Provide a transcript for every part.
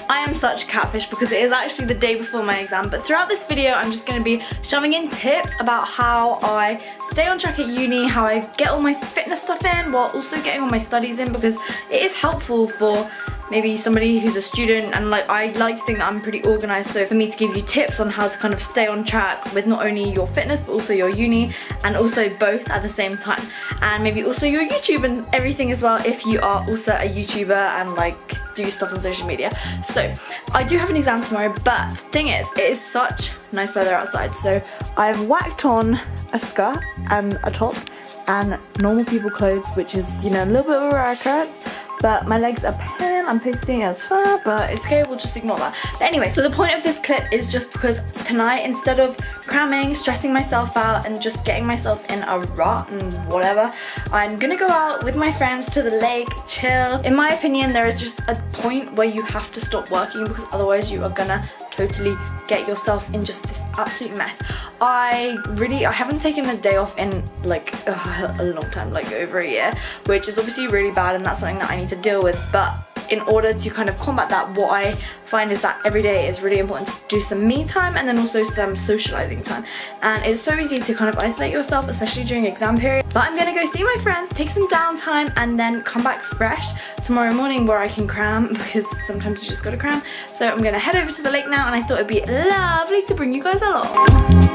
I am such a catfish because it is actually the day before my exam, but throughout this video I'm just going to be shoving in tips about how I stay on track at uni, how I get all my fitness stuff in while also getting all my studies in, because it is helpful for maybe somebody who's a student, and like I like to think that I'm pretty organised, so for me to give you tips on how to kind of stay on track with not only your fitness but also your uni, and also both at the same time, and maybe also your YouTube and everything as well if you are also a YouTuber and like do stuff on social media. So I do have an exam tomorrow, but the thing is, it is such nice weather outside, so I've whacked on a skirt and a top and normal people clothes, which is, you know, a little bit of a rare occurrence, but my legs are pale, I'm posting it as far, but it's okay, we'll just ignore that. But anyway, so the point of this clip is just because tonight, instead of cramming, stressing myself out and just getting myself in a rut and whatever, I'm gonna go out with my friends to the lake, chill. In my opinion, there is just a point where you have to stop working, because otherwise you are gonna totally get yourself in just this absolute mess. I haven't taken a day off in like a long time, like over a year, which is obviously really bad, and that's something that I need to deal with. But in order to kind of combat that, what I find is that every day is really important to do some me time and then also some socializing time. And it's so easy to kind of isolate yourself, especially during exam period. But I'm gonna go see my friends, take some downtime, and then come back fresh tomorrow morning where I can cram, because sometimes you just gotta cram. So I'm gonna head over to the lake now, and I thought it'd be lovely to bring you guys along.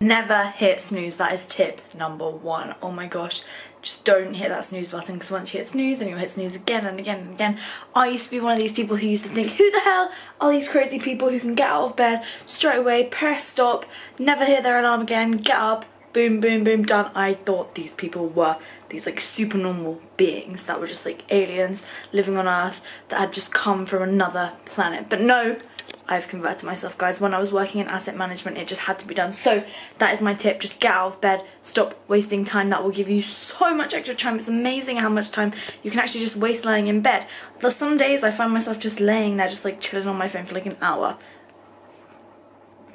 Never hit snooze. That is tip number 1. Oh my gosh, just don't hit that snooze button, because once you hit snooze, then you'll hit snooze again and again and again. I used to be one of these people who used to think, who the hell are these crazy people who can get out of bed straight away, press stop, never hear their alarm again, get up, boom, boom, boom, done. I thought these people were these like super normal beings that were just like aliens living on Earth that had just come from another planet. But no, I've converted myself, guys. When I was working in asset management, it just had to be done. So that is my tip. Just get out of bed, stop wasting time. That will give you so much extra time. It's amazing how much time you can actually just waste lying in bed. But some days I find myself just laying there, just like chilling on my phone for like an hour.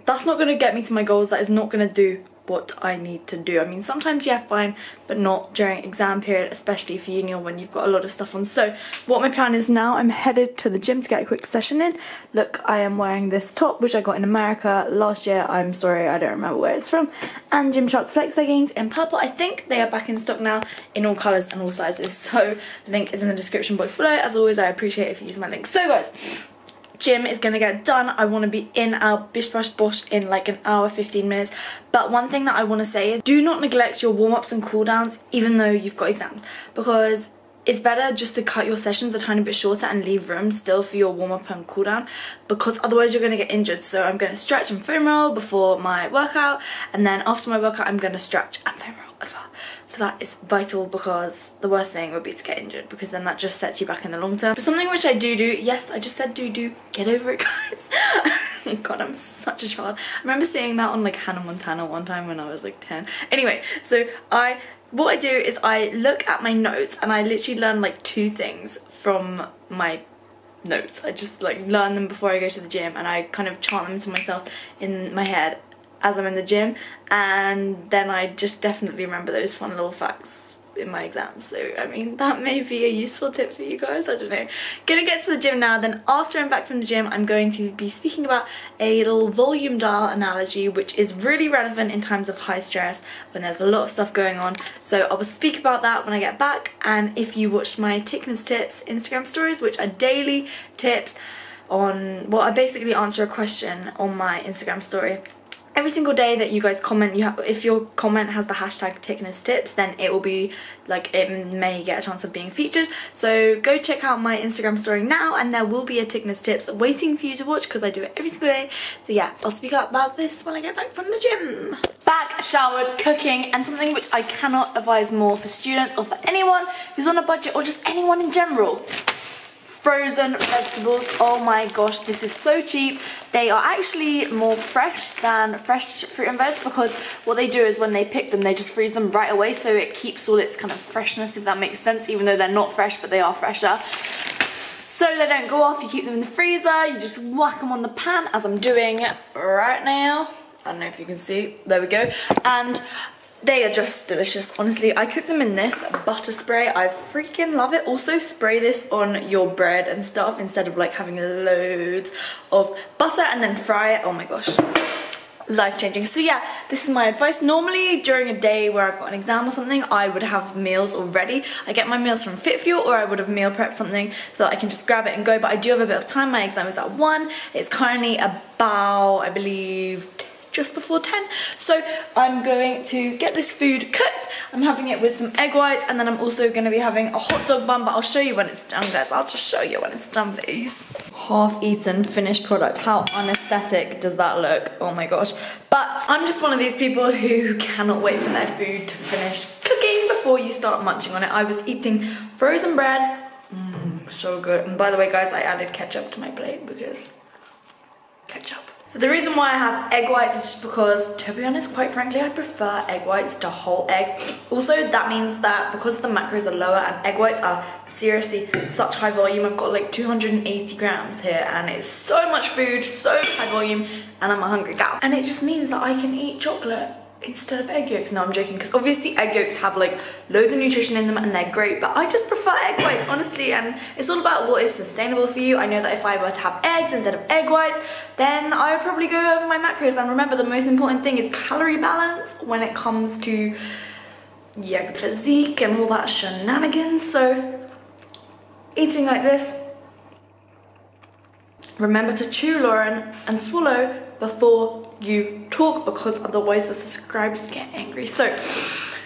That's not going to get me to my goals. That is not going to do what I need to do. I mean, sometimes yeah, fine, but not during exam period, especially for uni or when you've got a lot of stuff on. So what my plan is now, I'm headed to the gym to get a quick session in. Look, I am wearing this top which I got in America last year. I'm sorry, I don't remember where it's from. And Gymshark Flex leggings in purple. I think they are back in stock now in all colours and all sizes, so the link is in the description box below. As always, I appreciate if you use my link. So guys, gym is gonna get done. I want to be in our bish bash bosh in like an hour 15 minutes. But one thing that I want to say is, do not neglect your warm-ups and cool downs even though you've got exams, because it's better just to cut your sessions a tiny bit shorter and leave room still for your warm-up and cool down, because otherwise you're going to get injured. So I'm going to stretch and foam roll before my workout, and then after my workout I'm going to stretch and foam roll as well. So that is vital, because the worst thing would be to get injured, because then that just sets you back in the long term. But something which I do, yes, I just said do, get over it, guys. Oh god, I'm such a child. I remember seeing that on like Hannah Montana one time when I was like 10. Anyway, so what I do is I look at my notes and I literally learn like 2 things from my notes. I just like learn them before I go to the gym, and I kind of chant them to myself in my head as I'm in the gym, and then I just definitely remember those fun little facts in my exams. So I mean, that may be a useful tip for you guys, I don't know. Gonna get to the gym now, then after I'm back from the gym I'm going to be speaking about a little volume dial analogy, which is really relevant in times of high stress when there's a lot of stuff going on. So I will speak about that when I get back. And if you watched my Tickner's tips Instagram stories, which are daily tips on, well, I basically answer a question on my Instagram story every single day that you guys comment. If your comment has the hashtag Tickner's tips, then it will be like, it may get a chance of being featured. So go check out my Instagram story now, and there will be a Tickner's tips waiting for you to watch, because I do it every single day. So yeah, I'll speak up about this when I get back from the gym. Back, showered, cooking, and something which I cannot advise more for students or for anyone who's on a budget, or just anyone in general: frozen vegetables. Oh my gosh, this is so cheap. They are actually more fresh than fresh fruit and veg, because what they do is when they pick them, they just freeze them right away, so it keeps all its kind of freshness, if that makes sense, even though they're not fresh, but they are fresher. So they don't go off. You keep them in the freezer, you just whack them on the pan, as I'm doing right now. I don't know if you can see, there we go. And they are just delicious, honestly. I cook them in this butter spray. I freaking love it. Also, spray this on your bread and stuff instead of like having loads of butter and then fry it. Oh my gosh, life-changing. So yeah, this is my advice. Normally during a day where I've got an exam or something, I would have meals already. I get my meals from Fit Fuel, or I would have meal prepped something so that I can just grab it and go. But I do have a bit of time. My exam is at 1. It's currently about, I believe, just before 10. So I'm going to get this food cooked. I'm having it with some egg whites, and then I'm also going to be having a hot dog bun, but I'll show you when it's done, guys. I'll just show you when it's done, please. Half-eaten finished product. How unaesthetic does that look? Oh my gosh. But I'm just one of these people who cannot wait for their food to finish cooking before you start munching on it. I was eating frozen bread. So good. And by the way, guys, I added ketchup to my plate because ketchup. So the reason why I have egg whites is just because, to be honest, quite frankly, I prefer egg whites to whole eggs. Also, that means that because the macros are lower and egg whites are seriously such high volume, I've got like 280 grams here, and it's so much food, so high volume, and I'm a hungry gal. And it just means that I can eat chocolate instead of egg yolks. No, I'm joking, because obviously egg yolks have like loads of nutrition in them and they're great, but I just prefer egg whites, honestly. And it's all about what is sustainable for you. I know that if I were to have eggs instead of egg whites, then I would probably go over my macros. And remember, the most important thing is calorie balance when it comes to physique and all that shenanigans. So eating like this, remember to chew, Lauren, and swallow before you talk, because otherwise the subscribers get angry. So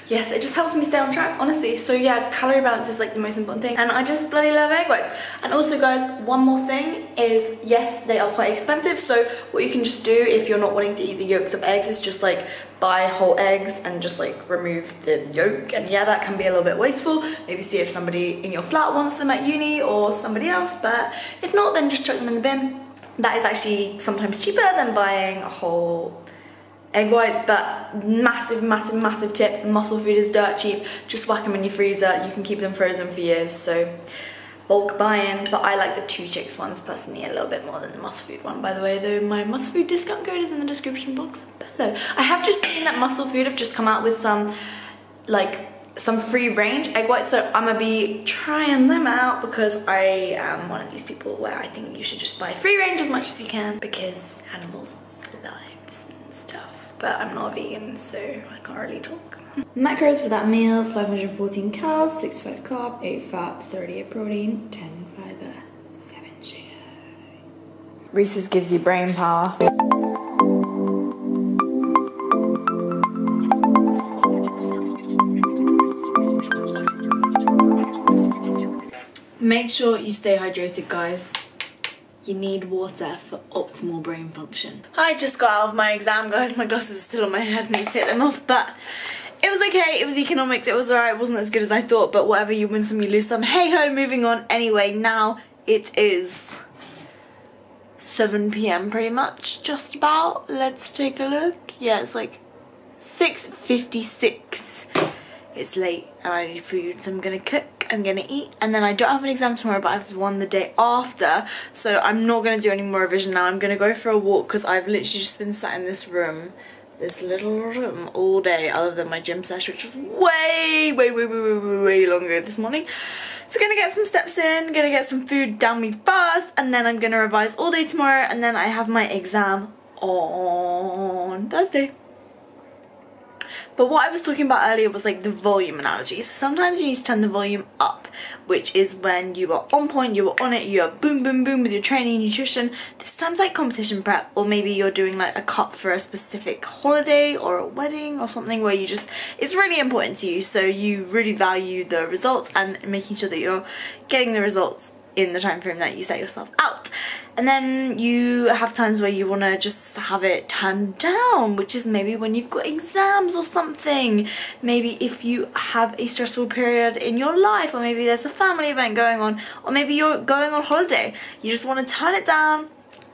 yes, it just helps me stay on track, honestly. So yeah, calorie balance is like the most important thing, and I just bloody love egg whites. And also, guys, one more thing is, yes, they are quite expensive, so what you can just do if you're not wanting to eat the yolks of eggs is just like buy whole eggs and just like remove the yolk. And yeah, that can be a little bit wasteful. Maybe see if somebody in your flat wants them at uni or somebody else, but if not, then just chuck them in the bin. That is actually sometimes cheaper than buying a whole egg whites. But massive tip, muscle food is dirt cheap. Just whack them in your freezer. You can keep them frozen for years, so bulk buy-in. But I like the 2 Chicks ones personally a little bit more than the muscle food one, by the way, though my muscle food discount code is in the description box below. I have just seen that muscle food have just come out with some free range egg whites, so I'm gonna be trying them out, because I am one of these people where I think you should just buy free range as much as you can, because animals' lives and stuff. But I'm not a vegan, so I can't really talk. Macros for that meal: 514 calories, 65 carb, 8 fat, 38 protein, 10 fiber, 7 sugar. Reese's gives you brain power. Make sure you stay hydrated, guys. You need water for optimal brain function. I just got out of my exam, guys. My glasses are still on my head, I need to take them off, but it was okay. It was economics, it was alright. It wasn't as good as I thought, but whatever, you win some, you lose some. Hey ho, moving on. Anyway, now it is 7 PM pretty much, just about. Let's take a look. Yeah, it's like 6:56. It's late and I need food, so I'm gonna cook, I'm gonna eat, and then I don't have an exam tomorrow, but I have one the day after, so I'm not gonna do any more revision now. I'm gonna go for a walk, because I've literally just been sat in this room, this little room, all day, other than my gym session, which was way longer this morning. So gonna get some steps in, gonna get some food down me first, and then I'm gonna revise all day tomorrow, and then I have my exam on Thursday. But what I was talking about earlier was like the volume analogy. So sometimes you need to turn the volume up, which is when you are on point, you are on it, you are boom with your training and nutrition. This time's like competition prep, or maybe you're doing like a cut for a specific holiday or a wedding or something where you just, it's really important to you, so you really value the results and making sure that you're getting the results in the time frame that you set yourself out. And then you have times where you want to just have it turned down, which is maybe when you've got exams or something. Maybe if you have a stressful period in your life, or maybe there's a family event going on, or maybe you're going on holiday. You just want to turn it down,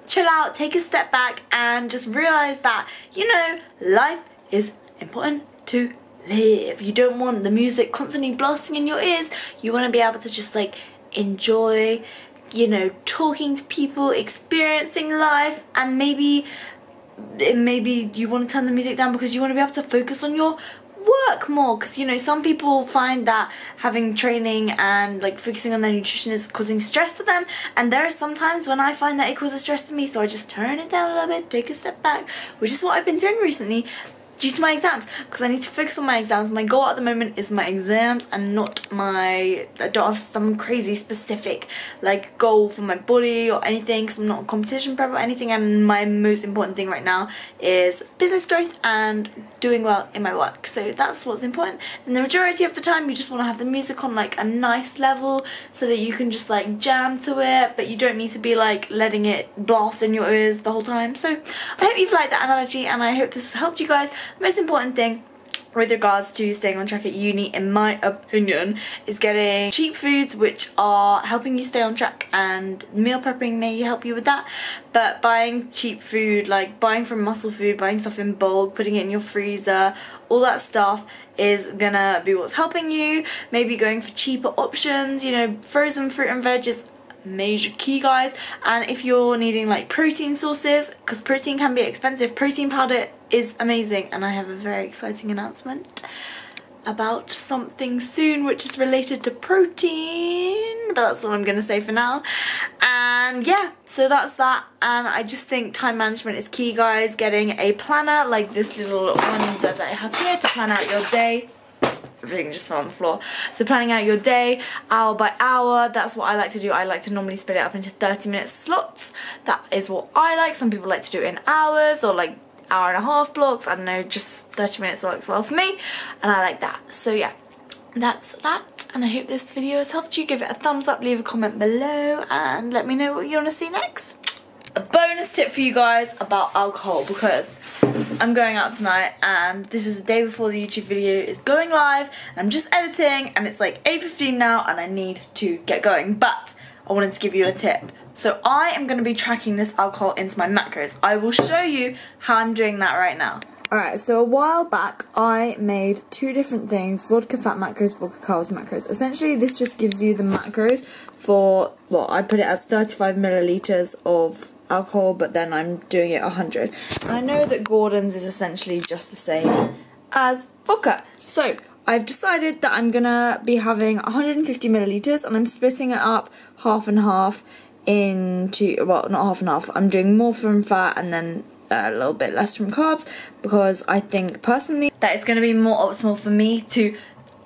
chill out, take a step back, and just realize that, you know, life is important to live. You don't want the music constantly blasting in your ears. You want to be able to just like enjoy, you know, talking to people, experiencing life, and maybe you want to turn the music down because you want to be able to focus on your work more, because you know, some people find that having training and like focusing on their nutrition is causing stress to them, and there are some times when I find that it causes stress to me, so I just turn it down a little bit, take a step back, which is what I've been doing recently due to my exams, because I need to focus on my exams. My goal at the moment is my exams and not I don't have some crazy specific like goal for my body or anything, because I'm not a competition prep or anything, and my most important thing right now is business growth and doing well in my work. So that's what's important. And the majority of the time you just want to have the music on like a nice level so that you can just like jam to it, but you don't need to be like letting it blast in your ears the whole time. So I hope you've liked that analogy, and I hope this has helped you guys. The most important thing with regards to staying on track at uni, in my opinion, is getting cheap foods which are helping you stay on track, and meal prepping may help you with that. But buying cheap food, like buying from Muscle Food, buying stuff in bulk, putting it in your freezer, all that stuff is gonna be what's helping you. Maybe going for cheaper options, you know, frozen fruit and veg is major key, guys. And if you're needing like protein sources, because protein can be expensive, protein powder is amazing, and I have a very exciting announcement about something soon which is related to protein, but that's all I'm gonna say for now. And yeah, so that's that. And I just think time management is key, guys. Getting a planner like this little one that I have here to plan out your day. Everything just fell on the floor. So planning out your day hour by hour, that's what I like to do. I like to normally split it up into 30-minute slots. That is what I like. Some people like to do it in hours or like hour-and-a-half blocks. I don't know, just 30 minutes works well for me, and I like that. So yeah, that's that, and I hope this video has helped you. Give it a thumbs up, leave a comment below, and let me know what you want to see next. A bonus tip for you guys about alcohol, because I'm going out tonight and this is the day before the YouTube video is going live. I'm just editing and it's like 8:15 now and I need to get going, but I wanted to give you a tip. So I am going to be tracking this alcohol into my macros. I will show you how I'm doing that right now. Alright, so a while back I made two different things, vodka fat macros, vodka carbs macros. Essentially this just gives you the macros for, well, I put it as 35 milliliters of alcohol, but then I'm doing it 100. And I know that Gordon's is essentially just the same as vodka. So I've decided that I'm gonna be having 150 milliliters and I'm splitting it up half and half into, well, not half and half, I'm doing more from fat and then a little bit less from carbs, because I think personally that it's gonna be more optimal for me to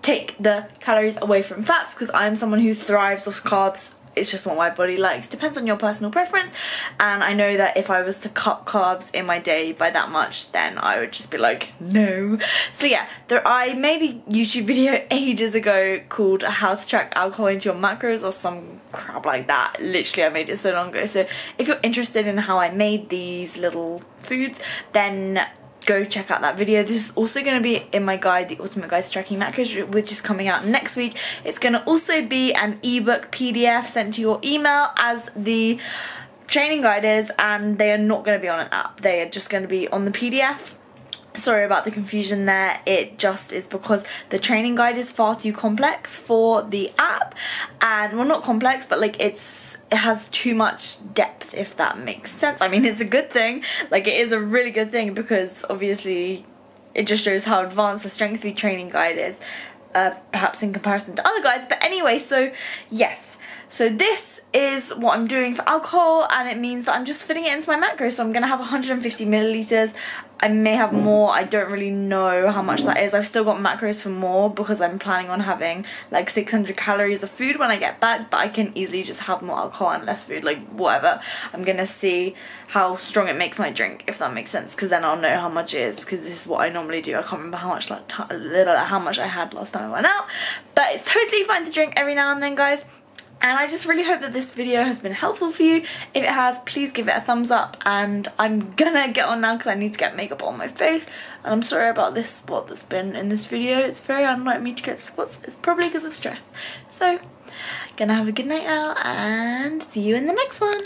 take the calories away from fats, because I'm someone who thrives off carbs. It's just what my body likes. Depends on your personal preference, and I know that if I was to cut carbs in my day by that much, then I would just be like, no. So yeah, I made a YouTube video ages ago called how to track alcohol into your macros or some crap like that. Literally, I made it so long ago. So if you're interested in how I made these little foods, then go check out that video. This is also going to be in my guide, the Ultimate Guide to Tracking Macros, which is coming out next week. It's going to also be an ebook PDF sent to your email as the training guide is, and they are not going to be on an app. They are just going to be on the PDF. Sorry about the confusion there. It just is because the training guide is far too complex for the app, and well, not complex, but like it has too much depth, if that makes sense. I mean, it's a good thing, like it is a really good thing, because obviously it just shows how advanced the Strength Food training guide is, perhaps in comparison to other guides. But anyway, so yes, so this is what I'm doing for alcohol, and it means that I'm just fitting it into my macros. So I'm gonna have 150 milliliters. I may have more, I don't really know how much that is. I've still got macros for more because I'm planning on having like 600 calories of food when I get back, but I can easily just have more alcohol and less food, like whatever. I'm gonna see how strong it makes my drink, if that makes sense, because then I'll know how much it is, because this is what I normally do. I can't remember how much I had last time I went out, but it's totally fine to drink every now and then, guys. And I just really hope that this video has been helpful for you. If it has, please give it a thumbs up, and I'm gonna get on now because I need to get makeup on my face. And I'm sorry about this spot that's been in this video. It's very unlike me to get spots. It's probably because of stress. So, gonna have a good night now and see you in the next one.